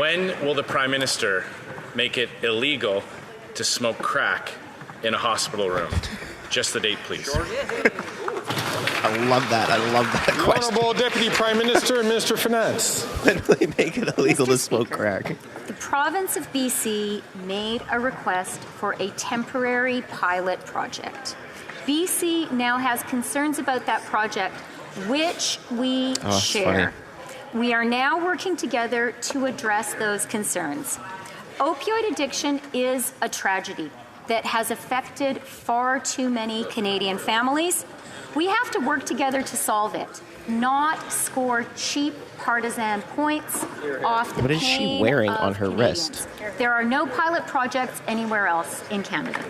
When will the Prime Minister make it illegal to smoke crack in a hospital room? Just the date, please. I love that. I love that question. Honourable Deputy Prime Minister and Minister of Finance. When will they make it illegal to smoke crack? The province of BC made a request for a temporary pilot project. BC now has concerns about that project, which we share. We are now working together to address those concerns. Opioid addiction is a tragedy that has affected far too many Canadian families. We have to work together to solve it, not score cheap partisan points off the What is she wearing on her wrist? There are no pilot projects anywhere else in Canada.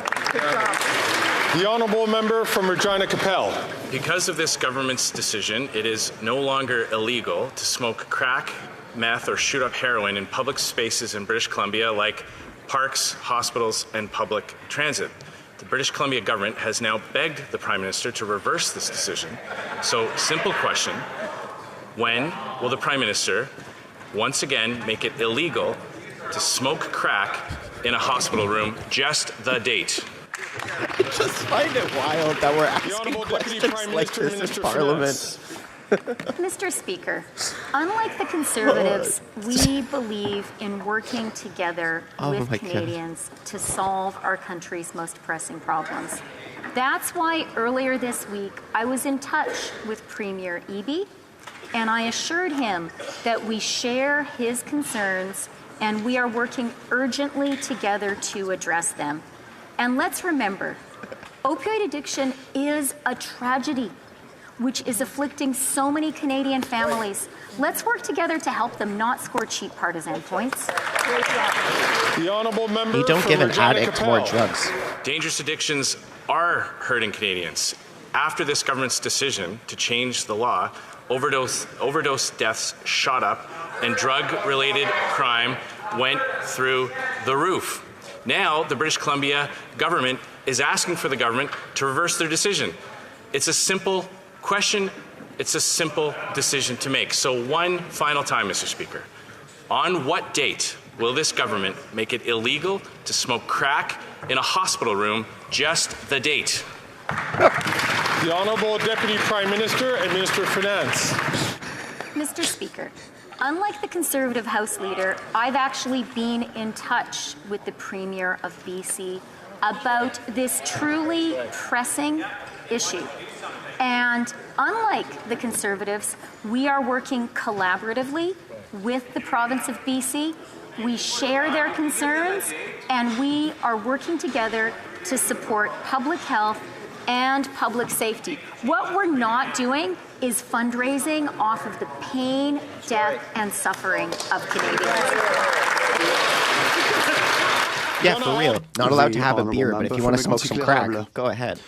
The Honourable Member from Regina Capel. Because of this government's decision, it is no longer illegal to smoke crack, meth, or shoot up heroin in public spaces in British Columbia like parks, hospitals, and public transit. The British Columbia government has now begged the Prime Minister to reverse this decision. So, simple question, when will the Prime Minister once again make it illegal to smoke crack in a hospital room? Just the date. I just find it wild that we're asking questions like this in Parliament. Mr. Speaker, unlike the Conservatives, we believe in working together with Canadians to solve our country's most pressing problems. That's why earlier this week I was in touch with Premier Eby, and I assured him that we share his concerns and we are working urgently together to address them. And let's remember, opioid addiction is a tragedy which is afflicting so many Canadian families. Let's work together to help them not score cheap partisan points. The Honourable Member You don't give an Regina addict Capel. more drugs. Dangerous addictions are hurting Canadians. After this government's decision to change the law, overdose deaths shot up and drug-related crime went through the roof. Now, the British Columbia government is asking for the government to reverse their decision. It's a simple question. It's a simple decision to make. So one final time, Mr. Speaker. On what date will this government make it illegal to smoke crack in a hospital room? Just the date. The Honourable Deputy Prime Minister and Minister of Finance. Mr. Speaker, unlike the Conservative House Leader, I've actually been in touch with the Premier of BC about this truly pressing issue. And unlike the Conservatives, we are working collaboratively with the province of BC. We share their concerns, and we are working together to support public health and public safety. What we're not doing is fundraising off of the pain, death, and suffering of Canadians. Yeah, for real. Not allowed to have a beer, but if you want to smoke some crack, go ahead.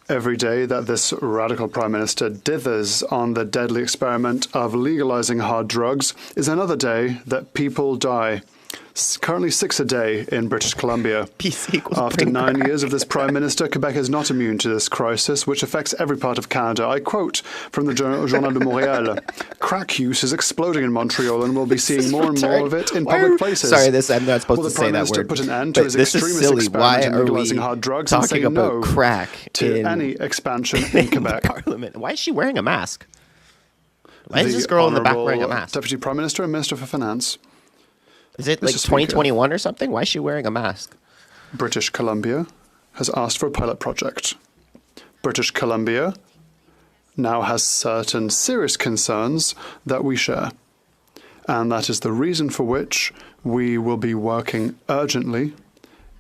Every day that this radical Prime Minister dithers on the deadly experiment of legalizing hard drugs is another day that people die. Currently 6 a day in British Columbia. After 9 years of this Prime Minister, Quebec is not immune to this crisis, which affects every part of Canada. I quote from the Journal de Montréal, "Crack use is exploding in Montreal and we'll be seeing more and more of it in public places." Sorry, I'm not supposed to say that word. Put an end to his this is extremist silly. Why experiment in are we legalizing hard drugs and talking say about no crack to in any expansion in Quebec? Parliament? Why is she wearing a mask? Why is this girl in the back wearing a mask? Deputy Prime Minister and Minister for Finance. Is it like 2021 or something? Why is she wearing a mask? British Columbia has asked for a pilot project. British Columbia now has certain serious concerns that we share. And that is the reason for which we will be working urgently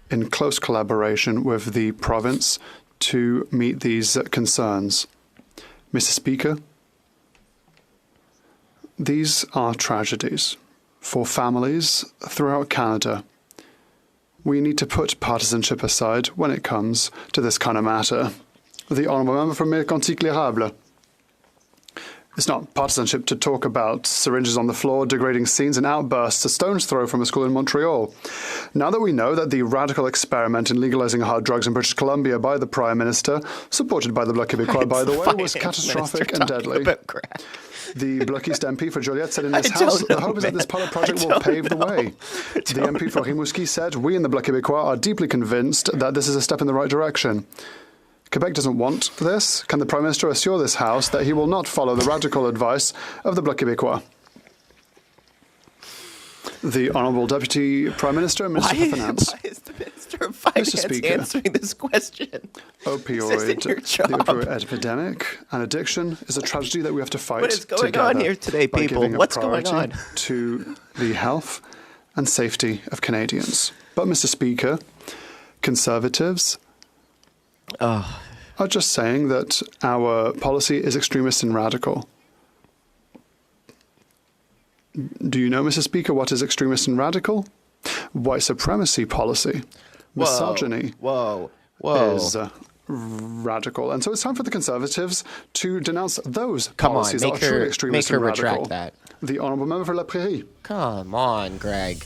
in close collaboration with the province to meet these concerns. Mr. Speaker, these are tragedies for families throughout Canada. We need to put partisanship aside when it comes to this kind of matter. The Honourable Member from Mégantic-L'Érable. It's not partisanship to talk about syringes on the floor, degrading scenes, and outbursts a stone's throw from a school in Montreal. Now that we know that the radical experiment in legalizing hard drugs in British Columbia by the Prime Minister, supported by the Bloc Québécois, by the way, was catastrophic and deadly. The Blockiste MP for Joliette said in his house, the hope is that this pilot project will pave the way. The MP for Rimouski said, we in the Bloc Québécois are deeply convinced that this is a step in the right direction. Quebec doesn't want this. Can the Prime Minister assure this House that he will not follow the radical advice of the Bloc Québécois? The Honourable Deputy Prime Minister and Minister for Finance. Why is the Minister of Finance answering this question? The opioid epidemic and addiction is a tragedy that we have to fight together. What is going on here today, people? What's going on? To the health and safety of Canadians. But, Mr. Speaker, Conservatives are just saying that our policy is extremist and radical. Do you know, Mr. Speaker, what is extremist and radical? White supremacy policy. Misogyny is radical. And so it's time for the Conservatives to denounce those policies that are truly extremist and radical. Retract that. The Honourable Member for La Prairie. Come on, Greg.